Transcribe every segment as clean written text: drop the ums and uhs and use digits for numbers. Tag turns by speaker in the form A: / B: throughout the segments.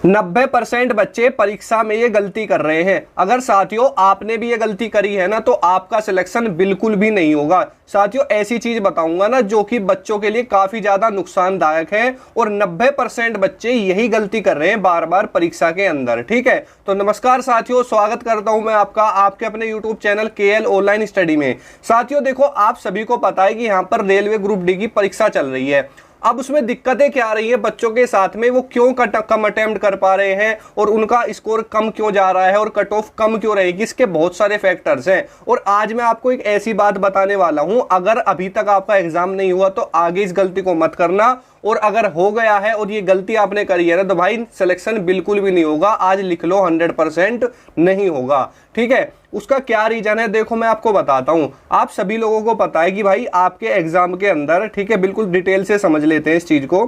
A: 90% बच्चे परीक्षा में ये गलती कर रहे हैं। अगर साथियों आपने भी ये गलती करी है ना, तो आपका सिलेक्शन बिल्कुल भी नहीं होगा। साथियों ऐसी चीज बताऊंगा ना जो कि बच्चों के लिए काफी ज्यादा नुकसानदायक है, और 90% बच्चे यही गलती कर रहे हैं बार बार परीक्षा के अंदर। ठीक है, तो नमस्कार साथियों, स्वागत करता हूं मैं आपका आपके अपने YouTube channel KL online study में। साथियों देखो, आप सभी को पता है कि यहाँ पर रेलवे ग्रुप डी की परीक्षा चल रही है। अब उसमें दिक्कतें क्या आ रही है बच्चों के साथ में, वो क्यों कम अटेम्प्ट कर पा रहे हैं और उनका स्कोर कम क्यों जा रहा है और कट ऑफ कम क्यों रहेगी, इसके बहुत सारे फैक्टर्स हैं। और आज मैं आपको एक ऐसी बात बताने वाला हूं, अगर अभी तक आपका एग्जाम नहीं हुआ तो आगे इस गलती को मत करना, और अगर हो गया है और ये गलती आपने करी है ना, तो भाई सिलेक्शन बिल्कुल भी नहीं होगा। आज लिख लो 100% नहीं होगा। ठीक है, उसका क्या रीजन है देखो मैं आपको बताता हूं। आप सभी लोगों को पता है कि भाई आपके एग्जाम के अंदर, ठीक है, बिल्कुल डिटेल से समझ लेते हैं इस चीज को।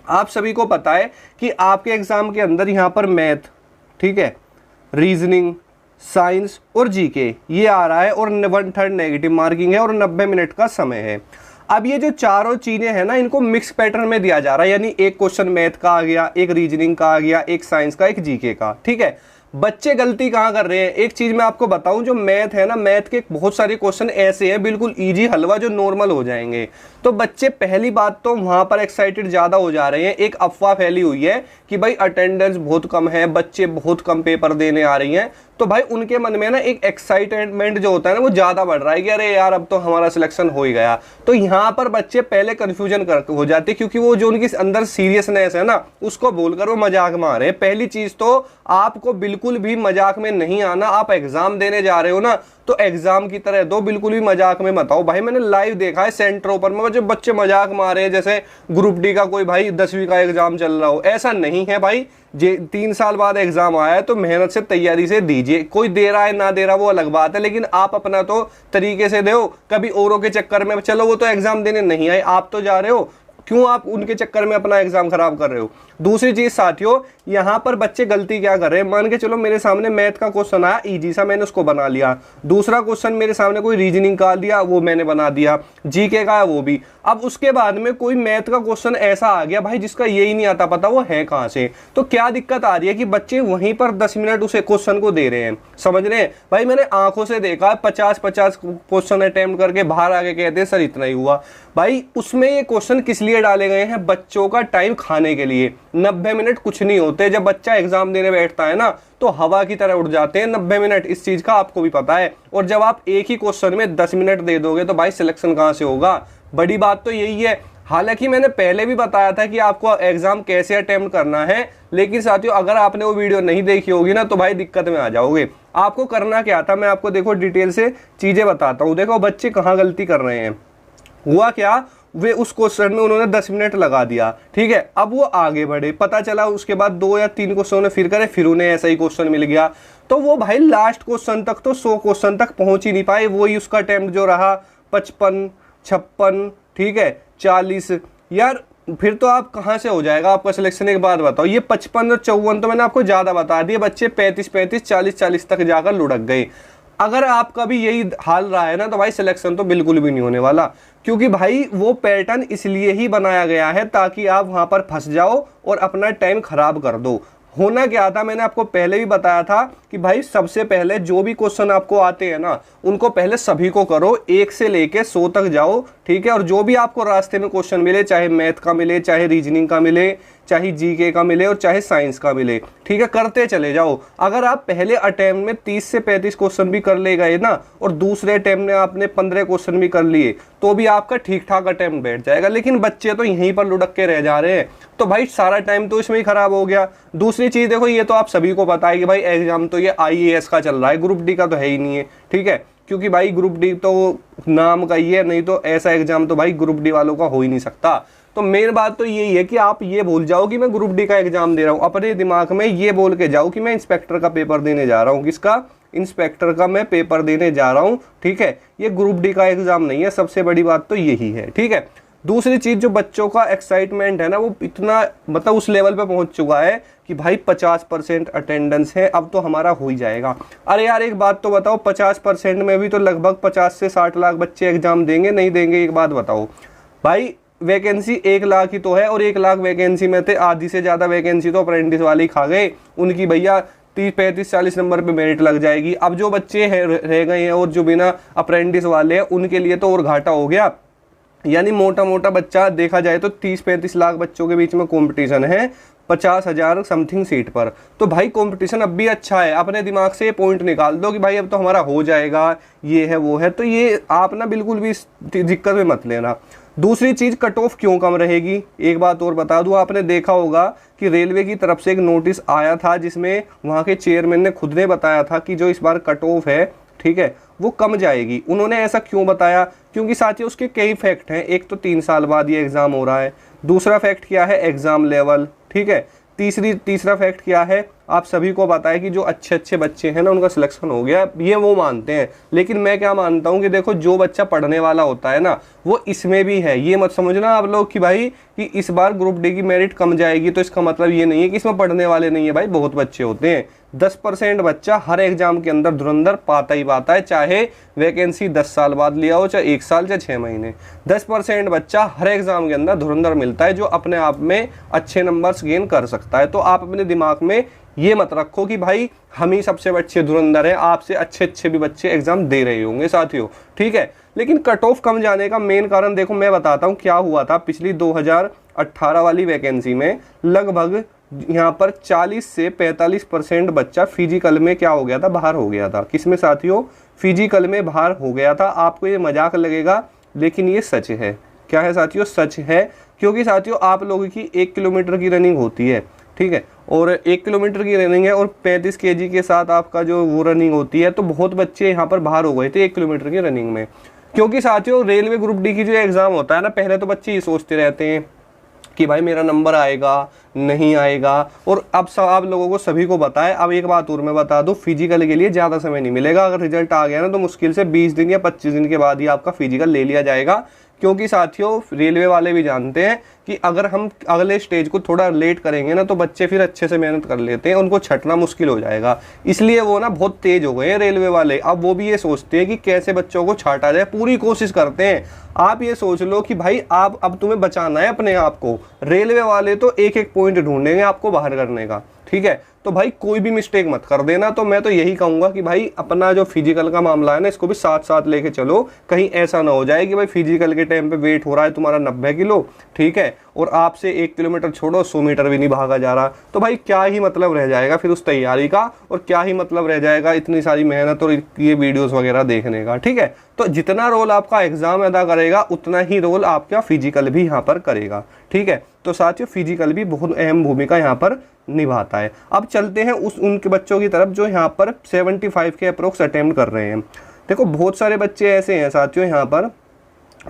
A: आप सभी को पता है कि आपके एग्जाम के अंदर यहां पर मैथ, ठीक है, रीजनिंग, साइंस और जीके ये आ रहा है, और 1/3 नेगेटिव मार्किंग है और 90 मिनट का समय है। अब ये जो चारों चीजें हैं ना, इनको मिक्स पैटर्न में दिया जा रहा है, यानी एक क्वेश्चन मैथ का आ गया, एक रीजनिंग का आ गया, एक साइंस का, एक जीके का। ठीक है, बच्चे गलती कहाँ कर रहे हैं, एक चीज मैं आपको बताऊं, जो मैथ है ना, मैथ के बहुत सारे क्वेश्चन ऐसे हैं बिल्कुल इजी हलवा जो नॉर्मल हो जाएंगे। तो बच्चे पहली बात तो वहां पर एक्साइटेड ज्यादा हो जा रहे हैं। एक अफवाह फैली हुई है कि भाई अटेंडेंस बहुत कम है, बच्चे बहुत कम पेपर देने आ रही हैं, तो भाई उनके मन में ना एक एक्साइटमेंट जो होता है ना वो ज्यादा बढ़ रहा है कि अरे यार अब तो हमारा सिलेक्शन हो ही गया। तो यहाँ पर बच्चे पहले कंफ्यूजन हो जाते, क्योंकि वो जो उनकी अंदर सीरियसनेस है ना उसको बोलकर वो मजाक में आ रहे हैं। पहली चीज तो आपको बिल्कुल भी मजाक में नहीं आना। आप एग्जाम देने जा रहे हो ना, तो एग्जाम की तरह दो, बिल्कुल भी मजाक में मत आओ। भाई मैंने लाइव देखा है सेंटर ओपन में जो बच्चे मजाक मारे हैं, जैसे ग्रुप डी का कोई भाई 10वीं का एग्जाम चल रहा हो। ऐसा नहीं है भाई, 3 साल बाद एग्जाम आया है तो मेहनत से तैयारी से दीजिए। कोई दे रहा है ना दे रहा वो अलग बात है, लेकिन आप अपना तो तरीके से दो। कभी औरों के चक्कर में, चलो वो तो एग्जाम देने नहीं आए, आप तो जा रहे हो, क्यों आप उनके चक्कर में अपना एग्जाम खराब कर रहे हो। दूसरी चीज साथियों, यहां पर बच्चे गलती क्या कर रहे हैं, मान के चलो मेरे सामने मैथ का क्वेश्चन आया इजी सा, मैंने उसको बना लिया। दूसरा क्वेश्चन मेरे सामने कोई रीजनिंग का दिया, वो मैंने बना दिया। जीके का है वो भी। अब उसके बाद में कोई मैथ का क्वेश्चन ऐसा आ गया भाई जिसका यही नहीं आता पता वो है कहां से, तो क्या दिक्कत आ रही है कि बच्चे वहीं पर 10 मिनट उसे क्वेश्चन को दे रहे हैं। समझ रहे हैं भाई, मैंने आंखों से देखा 50-50 क्वेश्चन अटेम्प्ट करके बाहर आके कहते हैं सर इतना ही हुआ। भाई उसमें ये क्वेश्चन किस लिए डाले गए हैं, बच्चों का टाइम खाने के लिए। 90 मिनट कुछ नहीं होते। जब बच्चा एग्जाम देने बैठता है ना तो हवा की तरह उड़ जाते हैं 90 मिनट, इस चीज का आपको भी पता है। और जब आप एक ही क्वेश्चन में 10 मिनट दे दोगे तो भाई सिलेक्शन कहां से होगा। बड़ी बात तो यही है। हालांकि मैंने पहले भी बताया था कि आपको एग्जाम कैसे अटेम्प्ट करना है, लेकिन साथियों अगर आपने वो वीडियो नहीं देखी होगी ना तो भाई दिक्कत में आ जाओगे। आपको करना क्या था, मैं आपको देखो डिटेल से चीजें बताता हूँ। देखो बच्चे कहाँ गलती कर रहे हैं। हुआ क्या, वे उस क्वेश्चन में उन्होंने 10 मिनट लगा दिया, ठीक है। अब वो आगे बढ़े, पता चला उसके बाद 2 या 3 क्वेश्चन फिर करे, फिर उन्हें ऐसा ही क्वेश्चन मिल गया। तो वो भाई लास्ट क्वेश्चन तक तो 100 क्वेश्चन तक पहुंच ही नहीं पाए। वही उसका अटेम्प्ट जो रहा 55, 56, ठीक है, 40। यार फिर तो आप कहाँ से हो जाएगा आपका सिलेक्शन। एक बात बताओ, ये 55 और 54 तो मैंने आपको ज्यादा बता दिए, बच्चे 35-35, 40-40 तक जाकर लुढ़क गए। अगर आपका भी यही हाल रहा है ना तो भाई सिलेक्शन तो बिल्कुल भी नहीं होने वाला, क्योंकि भाई वो पैटर्न इसलिए ही बनाया गया है ताकि आप वहां पर फंस जाओ और अपना टाइम खराब कर दो। होना क्या था, मैंने आपको पहले भी बताया था कि भाई सबसे पहले जो भी क्वेश्चन आपको आते हैं ना उनको पहले सभी को करो, 1 से लेके 100 तक जाओ, ठीक है। और जो भी आपको रास्ते में क्वेश्चन मिले, चाहे मैथ का मिले, चाहे रीजनिंग का मिले, चाहे जीके का मिले और चाहे साइंस का मिले, ठीक है, करते चले जाओ। अगर आप पहले अटेम्प्ट में 30 से 35 क्वेश्चन भी कर ले गए ना और दूसरे अटेम्प्ट में आपने 15 क्वेश्चन भी कर लिए तो भी आपका ठीक ठाक अटेम्प्ट बैठ जाएगा। लेकिन बच्चे तो यहीं पर लुढ़क के रह जा रहे हैं, तो भाई सारा टाइम तो इसमें ही खराब हो गया। दूसरी चीज देखो, ये तो आप सभी को पता है कि भाई एग्जाम तो ये IAS का चल रहा है, ग्रुप डी का तो है ही नहीं है, ठीक है, क्योंकि भाई ग्रुप डी तो नाम का ही है, नहीं तो ऐसा एग्जाम तो भाई ग्रुप डी वालों का हो ही नहीं सकता। तो मेन बात तो यही है कि आप ये भूल जाओ कि मैं ग्रुप डी का एग्जाम दे रहा हूँ। अपने दिमाग में ये बोल के जाओ कि मैं इंस्पेक्टर का पेपर देने जा रहा हूँ। किसका, इंस्पेक्टर का मैं पेपर देने जा रहा हूँ, ठीक है। ये ग्रुप डी का एग्जाम नहीं है, सबसे बड़ी बात तो यही है, ठीक है। दूसरी चीज, जो बच्चों का एक्साइटमेंट है ना वो इतना मतलब उस लेवल पे पहुंच चुका है कि भाई 50% अटेंडेंस है, अब तो हमारा हो ही जाएगा। अरे यार एक बात तो बताओ, 50% में भी तो लगभग 50 से 60 लाख बच्चे एग्जाम देंगे, नहीं देंगे, एक बात बताओ भाई। वैकेंसी 1 लाख ही तो है, और 1 लाख वैकेंसी में थे आधी से ज़्यादा वैकेंसी तो अप्रेंटिस वाले ही खा गए। उनकी भैया 30 35 40 नंबर पे मेरिट लग जाएगी। अब जो बच्चे रह गए हैं और जो बिना अप्रेंटिस वाले हैं उनके लिए तो और घाटा हो गया। यानी मोटा मोटा बच्चा देखा जाए तो 30-35 लाख बच्चों के बीच में कंपटीशन है 50,000 समथिंग सीट पर। तो भाई कंपटीशन अब भी अच्छा है। अपने दिमाग से ये पॉइंट निकाल दो कि भाई अब तो हमारा हो जाएगा, ये है वो है, तो ये आप ना बिल्कुल भी दिक्कत में मत लेना। दूसरी चीज़, कट ऑफ क्यों कम रहेगी, एक बात और बता दूं, आपने देखा होगा कि रेलवे की तरफ से एक नोटिस आया था जिसमें वहाँ के चेयरमैन ने खुद ने बताया था कि जो इस बार कट ऑफ है, ठीक है, वो कम जाएगी। उन्होंने ऐसा क्यों बताया, क्योंकि साथियों उसके कई फैक्ट हैं। एक तो 3 साल बाद ये एग्ज़ाम हो रहा है। दूसरा फैक्ट क्या है, एग्ज़ाम लेवल, ठीक है। तीसरा फैक्ट क्या है, आप सभी को पता है कि जो अच्छे अच्छे बच्चे हैं ना उनका सिलेक्शन हो गया, ये वो मानते हैं। लेकिन मैं क्या मानता हूँ कि देखो जो बच्चा पढ़ने वाला होता है ना वो इसमें भी है। ये मत समझना आप लोग कि भाई कि इस बार ग्रुप डी की मेरिट कम जाएगी तो इसका मतलब ये नहीं है कि इसमें पढ़ने वाले नहीं है। भाई बहुत बच्चे होते हैं, 10% बच्चा हर एग्जाम के अंदर धुरंधर पाता ही पाता है, चाहे वैकेंसी 10 साल बाद लिया हो, चाहे 1 साल, चाहे 6 महीने। 10% बच्चा हर एग्जाम के अंदर धुरंधर मिलता है जो अपने आप में अच्छे नंबर्स गेन कर सकता है। तो आप अपने दिमाग में ये मत रखो कि भाई हम ही सबसे अच्छे धुरंधर हैं, आपसे अच्छे अच्छे भी बच्चे एग्जाम दे रहे होंगे साथियों, ठीक है। लेकिन कट ऑफ कम जाने का मेन कारण देखो मैं बताता हूँ क्या हुआ था। पिछली 2018 वाली वैकेंसी में लगभग यहाँ पर 40 से 45% बच्चा फिजिकल में क्या हो गया था, बाहर हो गया था। किसमें साथियों, फिजिकल में बाहर हो गया था। आपको ये मजाक लगेगा लेकिन ये सच है। क्या है साथियों, सच है। क्योंकि साथियों आप लोगों की 1 किलोमीटर की रनिंग होती है, ठीक है, और 1 किलोमीटर की रनिंग है और 35 kg के साथ आपका जो वो रनिंग होती है, तो बहुत बच्चे यहाँ पर बाहर हो गए थे 1 किलोमीटर की रनिंग में। क्योंकि साथियों रेलवे ग्रुप डी की जो एग्ज़ाम होता है ना, पहले तो बच्चे ये सोचते रहते हैं कि भाई मेरा नंबर आएगा नहीं आएगा। और अब सब आप लोगों को सभी को बताए। अब एक बात और मैं बता दूं, फिजिकल के लिए ज़्यादा समय नहीं मिलेगा। अगर रिजल्ट आ गया ना तो मुश्किल से 20 दिन या 25 दिन के बाद ही आपका फिजिकल ले लिया जाएगा। क्योंकि साथियों रेलवे वाले भी जानते हैं कि अगर हम अगले स्टेज को थोड़ा लेट करेंगे ना तो बच्चे फिर अच्छे से मेहनत कर लेते हैं, उनको छटना मुश्किल हो जाएगा। इसलिए वो ना बहुत तेज हो गए हैं रेलवे वाले। अब वो भी ये सोचते हैं कि कैसे बच्चों को छाटा जाए, पूरी कोशिश करते हैं। आप ये सोच लो कि भाई आप अब तुम्हें बचाना है अपने आप को, रेलवे वाले तो एक एक पॉइंट ढूंढेंगे आपको बाहर करने का, ठीक है। तो भाई कोई भी मिस्टेक मत कर देना। तो मैं तो यही कहूँगा कि भाई अपना जो फिजिकल का मामला है ना इसको भी साथ साथ लेके चलो। कहीं ऐसा ना हो जाए कि भाई फिजिकल के टाइम पे वेट हो रहा है तुम्हारा 90 किलो, ठीक है, और आपसे 1 किलोमीटर छोड़ो 100 मीटर भी नहीं भागा जा रहा, तो भाई क्या ही मतलब रह जाएगा फिर उस तैयारी का, और क्या ही मतलब रह जाएगा इतनी सारी मेहनत और ये वीडियोस वगैरह देखने का, ठीक है। तो जितना रोल आपका एग्जाम अदा करेगा उतना ही रोल आपका फिजिकल भी यहाँ पर करेगा, ठीक है। तो साथियों फिजिकल भी बहुत अहम भूमिका यहाँ पर निभाता है। अब चलते हैं उनके बच्चों की तरफ जो यहाँ पर 75 के अप्रोक्स अटेम्प्ट कर रहे हैं। देखो बहुत सारे बच्चे ऐसे हैं साथियों यहाँ पर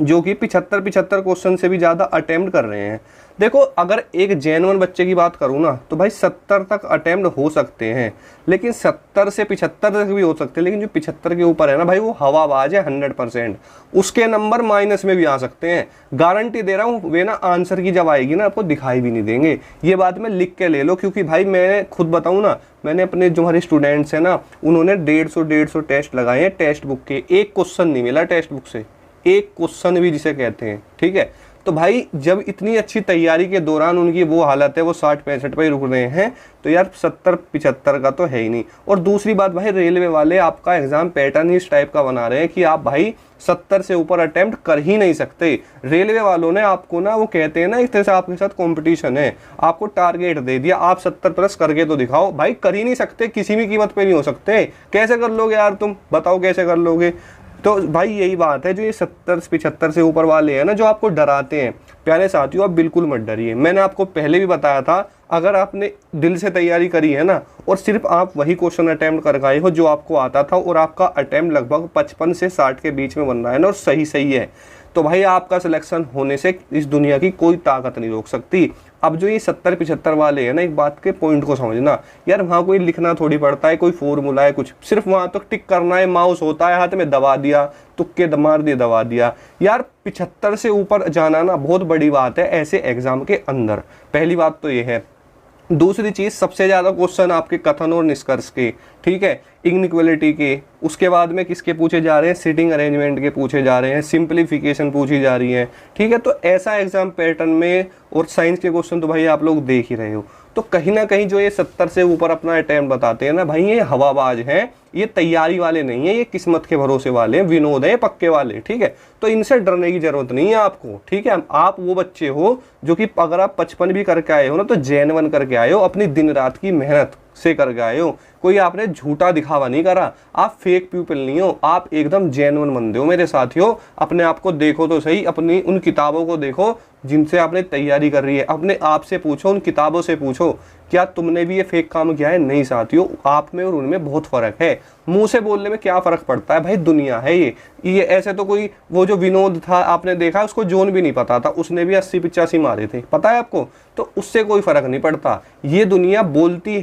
A: जो कि 75 क्वेश्चन से भी ज़्यादा अटेम्प्ट कर रहे हैं। देखो अगर एक जेन्युइन बच्चे की बात करूँ ना तो भाई 70 तक अटेम्प्ट हो सकते हैं, लेकिन 70 से 75 तक भी हो सकते हैं। लेकिन जो 75 के ऊपर है ना भाई वो हवाबाज है 100%। उसके नंबर माइनस में भी आ सकते हैं, गारंटी दे रहा हूँ। वे ना आंसर की जब आएगी ना आपको दिखाई भी नहीं देंगे, ये बात मैं लिख के ले लो। क्योंकि भाई मैं खुद बताऊँ ना, मैंने अपने जो हमारे स्टूडेंट्स हैं ना उन्होंने 150 टेस्ट लगाए हैं टेक्स्ट बुक के, एक क्वेश्चन नहीं मिला टेक्स्ट बुक से, एक क्वेश्चन भी जिसे कहते हैं, ठीक है। तो भाई जब इतनी अच्छी तैयारी के दौरान उनकी वो हालत है, वो 60-65 पे ही रुक रहे हैं, तो यार 70-75 का तो है ही नहीं। और दूसरी बात भाई रेलवे वाले आपका एग्जाम पैटर्न ही इस टाइप का बना रहे हैं कि आप भाई 70 से ऊपर अटेम्प्ट कर ही नहीं सकते। रेलवे वालों ने आपको ना वो कहते हैं ना एक तरह से आपके साथ कॉम्पिटिशन है, आपको टारगेट दे दिया, आप 70 प्लस करके तो दिखाओ। भाई कर ही नहीं सकते, किसी भी कीमत पे नहीं हो सकते। कैसे कर लोगे यार तुम बताओ, कैसे कर लोगे। तो भाई यही बात है, जो ये 70-75 से ऊपर वाले हैं ना जो आपको डराते हैं, प्यारे साथियों आप बिल्कुल मत डरिए। मैंने आपको पहले भी बताया था, अगर आपने दिल से तैयारी करी है ना और सिर्फ आप वही क्वेश्चन अटेम्प्ट कर गए हो जो आपको आता था, और आपका अटेम्प्ट लगभग 55 से 60 के बीच में बन रहा है ना और सही है, तो भाई आपका सिलेक्शन होने से इस दुनिया की कोई ताकत नहीं रोक सकती। अब जो ये 70-75 वाले हैं ना, एक बात के पॉइंट को समझना यार, वहाँ कोई लिखना थोड़ी पड़ता है, कोई फॉर्मूला है कुछ, सिर्फ वहाँ तो टिक करना है, माउस होता है हाथ में, दबा दिया, तुक्के मार दिए, दबा दिया। यार 75 से ऊपर जाना ना बहुत बड़ी बात है ऐसे एग्जाम के अंदर, पहली बात तो ये है। दूसरी चीज, सबसे ज्यादा क्वेश्चन आपके कथन और निष्कर्ष के, ठीक है, इनइक्वालिटी के, उसके बाद में किसके पूछे जा रहे हैं, सिटिंग अरेंजमेंट के पूछे जा रहे हैं, सिंप्लीफिकेशन पूछी जा रही है, ठीक है। तो ऐसा एग्जाम पैटर्न में, और साइंस के क्वेश्चन तो भाई आप लोग देख ही रहे हो। तो कहीं ना कहीं जो ये 70 से ऊपर अपना अटेम्प्ट बताते हैं ना भाई, ये हवाबाज हैं, ये तैयारी वाले नहीं है, ये किस्मत के भरोसे वाले हैं, विनोद है पक्के वाले, ठीक है। तो इनसे डरने की जरूरत नहीं है आपको, ठीक है। आप वो बच्चे हो जो कि अगर आप 55 भी करके आए हो ना, तो जेन्युइन करके आए हो, अपनी दिन रात की मेहनत से करके आए हो, कोई आपने झूठा दिखावा नहीं करा, आप फेक पीपल नहीं हो, आप एकदम जेन्युइन बंदे हो मेरे साथियों। अपने आप को देखो तो सही, अपनी उन किताबों को देखो जिनसे आपने तैयारी कर रही है, अपने आप से पूछो, उन किताबों से पूछो क्या तुमने भी ये फेक काम किया है। नहीं साथियों, आप में और उनमें बहुत फर्क है। मुंह से बोलने में क्या फर्क पड़ता है भाई, दुनिया है ये ऐसे तो कोई, वो जो विनोद था आपने देखा, उसको जोन भी नहीं पता था, उसने भी 80-85 मारे थे, पता है आपको। तो उससे कोई फर्क नहीं पड़ता, ये दुनिया बोलती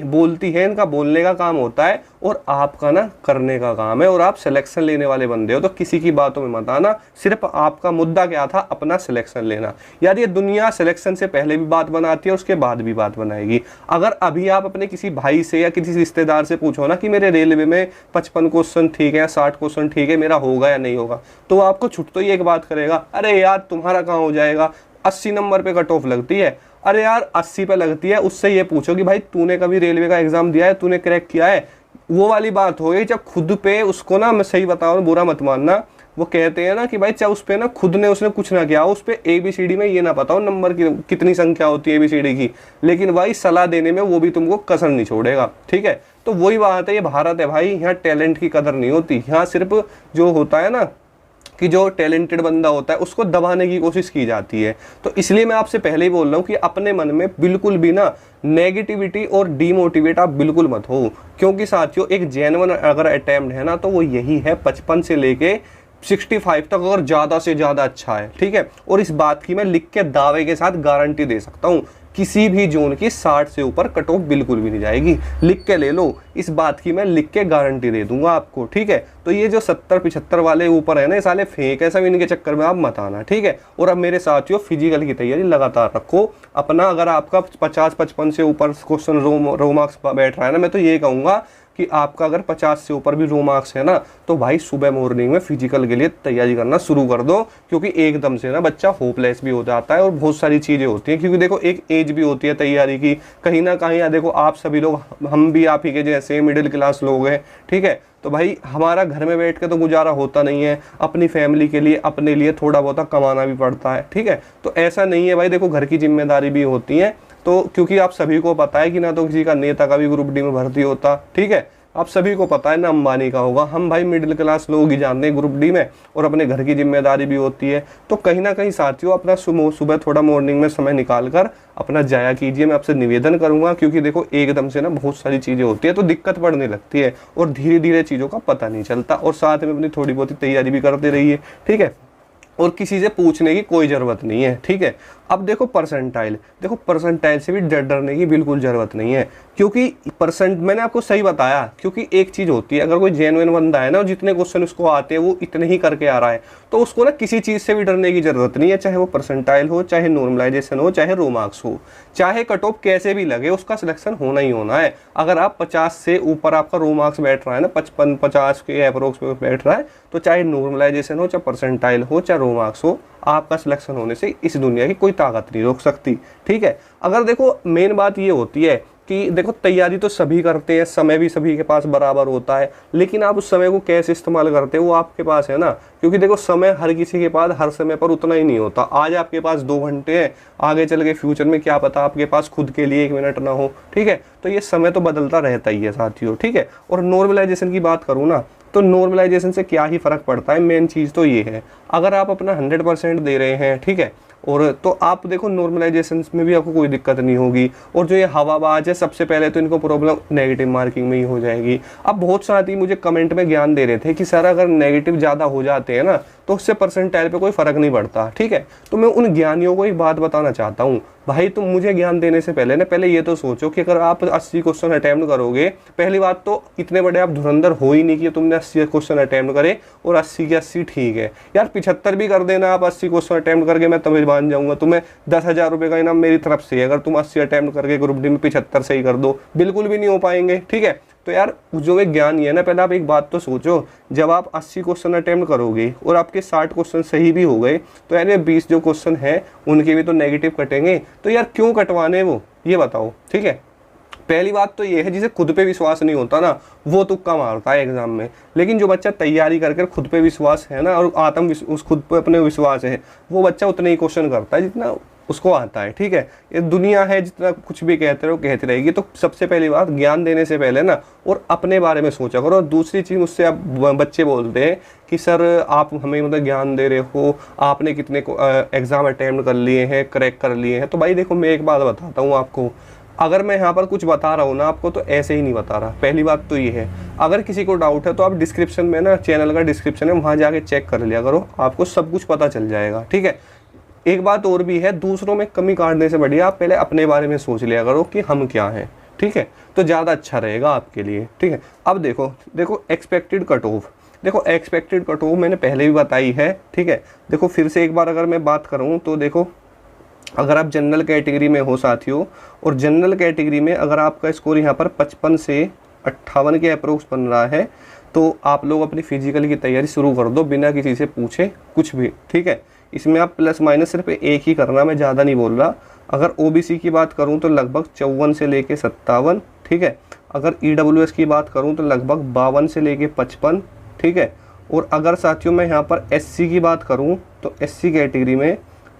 A: है, इनका बोलने का काम होता है और आपका ना करने का काम है। और आप सिलेक्शन लेने वाले बंदे हो, तो किसी की बातों में मत आना। सिर्फ आपका मुद्दा क्या था, अपना सिलेक्शन लेना। यार ये दुनिया सिलेक्शन से पहले भी बात बनाती है, उसके बाद भी बात बनाएगी। अगर अभी आप अपने किसी भाई से या किसी रिश्तेदार से पूछो ना कि मेरे रेलवे में 55 क्वेश्चन ठीक है, 60 क्वेश्चन ठीक है, मेरा होगा या नहीं होगा, तो आपको छुट तो ही एक बात करेगा, अरे यार तुम्हारा कहाँ हो जाएगा, 80 नंबर पे कट ऑफ लगती है। अरे यार 80 पे लगती है, उससे ये पूछो कि भाई तूने कभी रेलवे का एग्जाम दिया है, तूने क्रैक किया है। वो वाली बात हो गई जब खुद पे उसको ना, मैं सही बताऊं, बुरा मत मानना, वो कहते हैं ना कि भाई चाहे उस पे ना खुद ने उसने कुछ ना किया हो, उस पे ABCD में ये ना पता हो नंबर की कितनी संख्या होती है ABCD की, लेकिन भाई सलाह देने में वो भी तुमको कसर नहीं छोड़ेगा, ठीक है। तो वही बात है, ये भारत है भाई, यहाँ टैलेंट की कदर नहीं होती। यहाँ सिर्फ जो होता है ना कि जो टैलेंटेड बंदा होता है उसको दबाने की कोशिश की जाती है। तो इसलिए मैं आपसे पहले ही बोल रहा हूँ कि अपने मन में बिल्कुल भी ना नेगेटिविटी और डीमोटिवेट आप बिल्कुल मत हो, क्योंकि साथियों एक जेन्युइन अगर अटेम्प्ट है ना, तो वो यही है 55 से लेके 65 तक, अगर ज़्यादा से ज़्यादा अच्छा है, ठीक है। और इस बात की मैं लिख के दावे के साथ गारंटी दे सकता हूँ, किसी भी जोन की 60 से ऊपर कट ऑफ बिल्कुल भी नहीं जाएगी। लिख के ले लो, इस बात की मैं लिख के गारंटी दे दूंगा आपको, ठीक है। तो ये जो 70-75 वाले ऊपर है ना, ये साले फेक है सब, इनके चक्कर में आप मत आना, ठीक है। और अब मेरे साथियों फिजिकल की तैयारी लगातार रखो अपना। अगर आपका 50-55 से ऊपर क्वेश्चन रो मार्क्स बैठ रहा है ना, मैं तो ये कहूँगा कि आपका अगर 50 से ऊपर भी रो मार्क्स है ना, तो भाई सुबह मॉर्निंग में फिजिकल के लिए तैयारी करना शुरू कर दो, क्योंकि एकदम से ना बच्चा होपलेस भी हो जाता है और बहुत सारी चीज़ें होती हैं। क्योंकि देखो एक एज भी होती है तैयारी की, कहीं ना कहीं देखो आप सभी लोग, हम भी आप ही के जैसे मिडिल क्लास लोग हैं, ठीक है। तो भाई हमारा घर में बैठ के तो गुजारा होता नहीं है, अपनी फैमिली के लिए, अपने लिए थोड़ा बहुत कमाना भी पड़ता है, ठीक है। तो ऐसा नहीं है भाई, देखो घर की जिम्मेदारी भी होती है। तो क्योंकि आप सभी को पता है कि ना तो किसी का नेता का भी ग्रुप डी में भर्ती होता, ठीक है, आप सभी को पता है ना अंबानी का होगा, हम भाई मिडिल क्लास लोग ही जानते हैं ग्रुप डी में, और अपने घर की जिम्मेदारी भी होती है। तो कहीं ना कहीं साथियों अपना सुबह थोड़ा मॉर्निंग में समय निकाल कर अपना जाया कीजिए, मैं आपसे निवेदन करूंगा। क्योंकि देखो एकदम से ना बहुत सारी चीज़ें होती है तो दिक्कत पड़ने लगती है, और धीरे धीरे चीज़ों का पता नहीं चलता। और साथ में अपनी थोड़ी बहुत तैयारी भी करते रहिए, ठीक है, और किसी से पूछने की कोई ज़रूरत नहीं है, ठीक है। अब देखो परसेंटाइल से भी डरने की बिल्कुल ज़रूरत नहीं है, क्योंकि मैंने आपको सही बताया। क्योंकि एक चीज़ होती है, अगर कोई जेन्युइन बंदा है ना, और जितने क्वेश्चन उसको आते हैं वो इतने ही करके आ रहा है, तो उसको ना किसी चीज़ से भी डरने की ज़रूरत नहीं है। चाहे वो परसेंटाइल हो, चाहे नॉर्मलाइजेशन हो, चाहे रो मार्क्स हो, चाहे कट ऑफ कैसे भी लगे, उसका सिलेक्शन होना ही होना है। अगर आप 50 से ऊपर आपका रो मार्क्स बैठ रहा है ना, 55-50 के अप्रोक्स में बैठ रहा है, तो चाहे नॉर्मलाइजेशन हो, चाहे परसेंटाइल हो, चाहे रो मार्क्स हो, आपका सिलेक्शन होने से इस दुनिया की कोई ताकत नहीं रोक सकती, ठीक है। अगर देखो मेन बात ये होती है कि देखो तैयारी तो सभी करते हैं, समय भी सभी के पास बराबर होता है, लेकिन आप उस समय को कैसे इस्तेमाल करते हैं वो आपके पास है ना। क्योंकि देखो समय हर किसी के पास हर समय पर उतना ही नहीं होता। आज आपके पास 2 घंटे हैं, आगे चल के फ्यूचर में क्या पता आपके पास खुद के लिए 1 मिनट ना हो, ठीक है। तो ये समय तो बदलता रहता ही है साथियों, ठीक है। और नॉर्मलाइजेशन की बात करूँ ना, तो नॉर्मलाइजेशन से क्या ही फ़र्क पड़ता है, मेन चीज़ तो ये है, अगर आप अपना 100% दे रहे हैं, ठीक है, और तो आप देखो नॉर्मलाइजेशन में भी आपको कोई दिक्कत नहीं होगी। और जो ये हवाबाज है, सबसे पहले तो इनको प्रॉब्लम नेगेटिव मार्किंग में ही हो जाएगी। अब बहुत साथी मुझे कमेंट में ज्ञान दे रहे थे कि सर अगर नेगेटिव ज़्यादा हो जाते हैं ना, तो उससे परसेंटाइल पे कोई फ़र्क नहीं पड़ता, ठीक है। तो मैं उन ज्ञानियों को एक बात बताना चाहता हूँ, भाई तुम मुझे ज्ञान देने से पहले ना पहले ये तो सोचो कि अगर आप 80 क्वेश्चन अटैम्प्ट करोगे, पहली बात तो इतने बड़े आप धुरंधर हो ही नहीं कि तुमने 80 क्वेश्चन अटैम्प्ट करे और 80 के 80 ठीक है। यार 75 भी कर देना आप 80 क्वेश्चन अटैम्प्ट करके, मैं तुम्हें मान जाऊंगा, तुम्हें 10,000 रुपये का इनाम मेरी तरफ से है अगर तुम 80 अटैम्प्ट करके ग्रुप डी में 75 सही कर दो। बिल्कुल भी नहीं हो पाएंगे, ठीक है। तो यार जो विज्ञान है ना, पहले आप एक बात तो सोचो, जब आप 80 क्वेश्चन अटेम्प्ट करोगे और आपके 60 क्वेश्चन सही भी हो गए, तो यार ये 20 जो क्वेश्चन है उनके भी तो नेगेटिव कटेंगे। तो यार क्यों कटवाने वो, ये बताओ, ठीक है। पहली बात तो ये है, जिसे खुद पे विश्वास नहीं होता ना, वो तुक्का मारता है एग्जाम में। लेकिन जो बच्चा तैयारी करके खुद पे विश्वास है ना, और उस खुद पे अपने विश्वास है, वो बच्चा उतना ही क्वेश्चन करता है जितना उसको आता है, ठीक है। ये दुनिया है, जितना कुछ भी कहते रहो कहती रहेगी। तो सबसे पहली बात, ज्ञान देने से पहले ना और अपने बारे में सोचा करो। और दूसरी चीज़, मुझसे आप बच्चे बोलते हैं कि सर आप हमें मतलब ज्ञान दे रहे हो, आपने कितने एग्ज़ाम अटेम्प्ट कर लिए हैं, क्रैक कर लिए हैं। तो भाई देखो, मैं एक बात बताता हूँ आपको, अगर मैं यहाँ पर कुछ बता रहा हूँ ना आपको, तो ऐसे ही नहीं बता रहा। पहली बात तो ये है, अगर किसी को डाउट है तो आप डिस्क्रिप्शन में ना, चैनल का डिस्क्रिप्शन है, वहाँ जाके चेक कर लिया करो, आपको सब कुछ पता चल जाएगा, ठीक है। एक बात और भी है, दूसरों में कमी काटने से बढ़िया आप पहले अपने बारे में सोच लिया करो कि हम क्या हैं, ठीक है। तो ज़्यादा अच्छा रहेगा आपके लिए, ठीक है। अब देखो एक्सपेक्टेड कट ऑफ, देखो एक्सपेक्टेड कट ऑफ मैंने पहले भी बताई है, ठीक है। देखो फिर से एक बार अगर मैं बात करूँ तो देखो, अगर आप जनरल कैटेगरी में हो साथियों, और जनरल कैटेगरी में अगर आपका स्कोर यहाँ पर 55 से 58 के अप्रोक्स बन रहा है, तो आप लोग अपनी फिजिकल की तैयारी शुरू कर दो बिना किसी से पूछे कुछ भी, ठीक है। इसमें आप प्लस माइनस सिर्फ एक ही करना, मैं ज़्यादा नहीं बोल रहा। अगर ओबीसी की बात करूँ तो लगभग 54 से लेके 57, ठीक है। अगर ईडब्ल्यूएस की बात करूँ तो लगभग 52 से लेके 55, ठीक है। और अगर साथियों मैं यहाँ पर एससी की बात करूँ तो एससी कैटेगरी में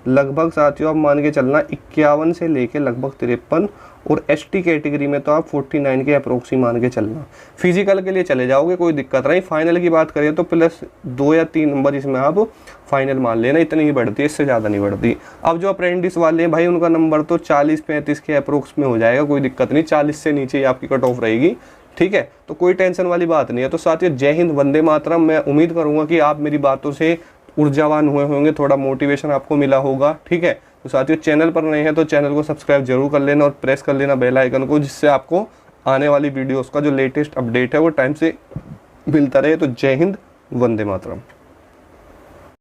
A: लगभग साथियों आप मान के चलना 51 से लेके लगभग 53, और एसटी कैटेगरी में तो आप 49 के अप्रोक्स ही मान के चलना। फिजिकल के लिए चले जाओगे कोई दिक्कत नहीं। फाइनल की बात करिए तो प्लस 2 या 3 नंबर इसमें आप फाइनल मान लेना, इतनी ही बढ़ती है, इससे ज़्यादा नहीं बढ़ती। अब जो अप्रेंटिस वाले हैं भाई, उनका नंबर तो 40-35 के अप्रोक्स में हो जाएगा, कोई दिक्कत नहीं। 40 से नीचे ही आपकी कट ऑफ रहेगी, ठीक है। तो कोई टेंशन वाली बात नहीं है। तो साथियों जय हिंद, वंदे मातरम। मैं उम्मीद करूँगा कि आप मेरी बातों से ऊर्जावान हुए होंगे, थोड़ा मोटिवेशन आपको मिला होगा, ठीक है। तो साथियों चैनल पर नए हैं तो चैनल को सब्सक्राइब जरूर कर लेना और प्रेस कर लेना बेल आइकन को, जिससे आपको आने वाली वीडियोस का जो लेटेस्ट अपडेट है वो टाइम से मिलता रहे। तो जय हिंद, वंदे मातरम।